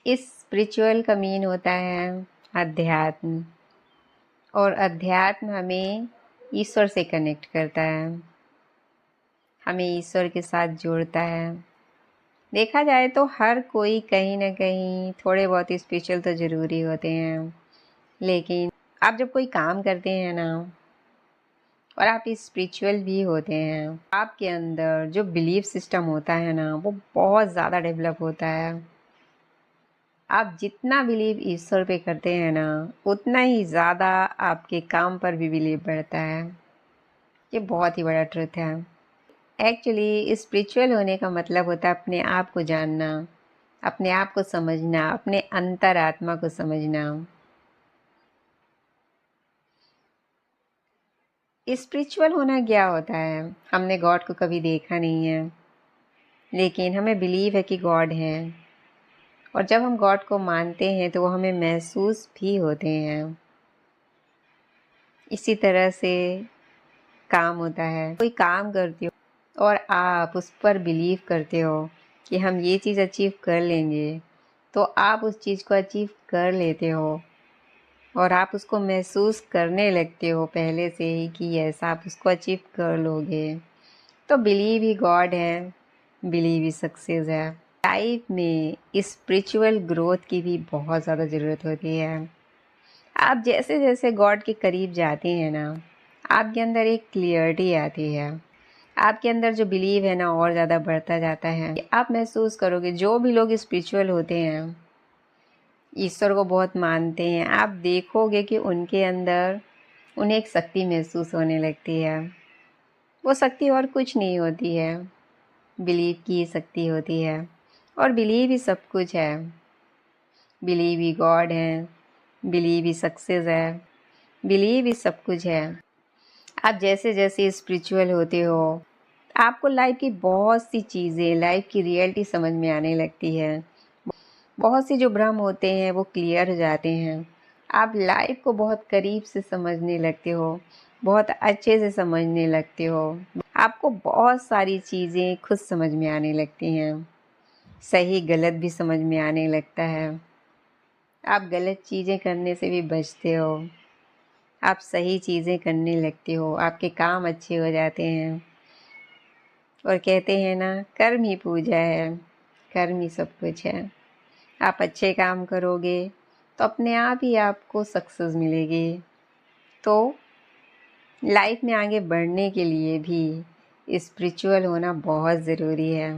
इस स्पिरिचुअल का मीन होता है अध्यात्म, और अध्यात्म हमें ईश्वर से कनेक्ट करता है, हमें ईश्वर के साथ जोड़ता है। देखा जाए तो हर कोई कहीं ना कहीं थोड़े बहुत स्पिरिचुअल तो ज़रूरी होते हैं, लेकिन आप जब कोई काम करते हैं ना और आप स्पिरिचुअल भी होते हैं, आपके अंदर जो बिलीफ सिस्टम होता है ना वो बहुत ज़्यादा डेवलप होता है। आप जितना बिलीव ईश्वर पे करते हैं ना उतना ही ज़्यादा आपके काम पर भी बिलीव बढ़ता है। ये बहुत ही बड़ा ट्रुथ है। एक्चुअली स्पिरिचुअल होने का मतलब होता है अपने आप को जानना, अपने आप को समझना, अपने अंतरात्मा को समझना। स्पिरिचुअल होना क्या होता है? हमने गॉड को कभी देखा नहीं है, लेकिन हमें बिलीव है कि गॉड है, और जब हम गॉड को मानते हैं तो वो हमें महसूस भी होते हैं। इसी तरह से काम होता है। कोई काम करते हो और आप उस पर बिलीव करते हो कि हम ये चीज़ अचीव कर लेंगे, तो आप उस चीज़ को अचीव कर लेते हो और आप उसको महसूस करने लगते हो पहले से ही कि ऐसा आप उसको अचीव कर लोगे। तो बिलीव ही गॉड है, बिलीव ही सक्सेस है। लाइफ में स्पिरिचुअल ग्रोथ की भी बहुत ज़्यादा ज़रूरत होती है। आप जैसे जैसे गॉड के करीब जाते हैं ना, आपके अंदर एक क्लियरिटी आती है, आपके अंदर जो बिलीव है ना और ज़्यादा बढ़ता जाता है। आप महसूस करोगे जो भी लोग स्पिरिचुअल होते हैं, ईश्वर को बहुत मानते हैं, आप देखोगे कि उनके अंदर उन्हें एक शक्ति महसूस होने लगती है। वो शक्ति और कुछ नहीं होती है, बिलीव की शक्ति होती है। और बिलीव ही सब कुछ है। बिलीव ही गॉड है, बिलीव ही सक्सेस है, बिलीव ही सब कुछ है। आप जैसे जैसे स्पिरिचुअल होते हो, आपको लाइफ की बहुत सी चीज़ें, लाइफ की रियलिटी समझ में आने लगती है। बहुत सी जो भ्रम होते हैं वो क्लियर हो जाते हैं। आप लाइफ को बहुत करीब से समझने लगते हो, बहुत अच्छे से समझने लगते हो। आपको बहुत सारी चीज़ें खुद समझ में आने लगती हैं, सही गलत भी समझ में आने लगता है। आप गलत चीज़ें करने से भी बचते हो, आप सही चीज़ें करने लगते हो, आपके काम अच्छे हो जाते हैं। और कहते हैं ना, कर्म ही पूजा है, कर्म ही सब कुछ है। आप अच्छे काम करोगे तो अपने आप ही आपको सक्सेस मिलेगी। तो लाइफ में आगे बढ़ने के लिए भी स्पिरिचुअल होना बहुत ज़रूरी है।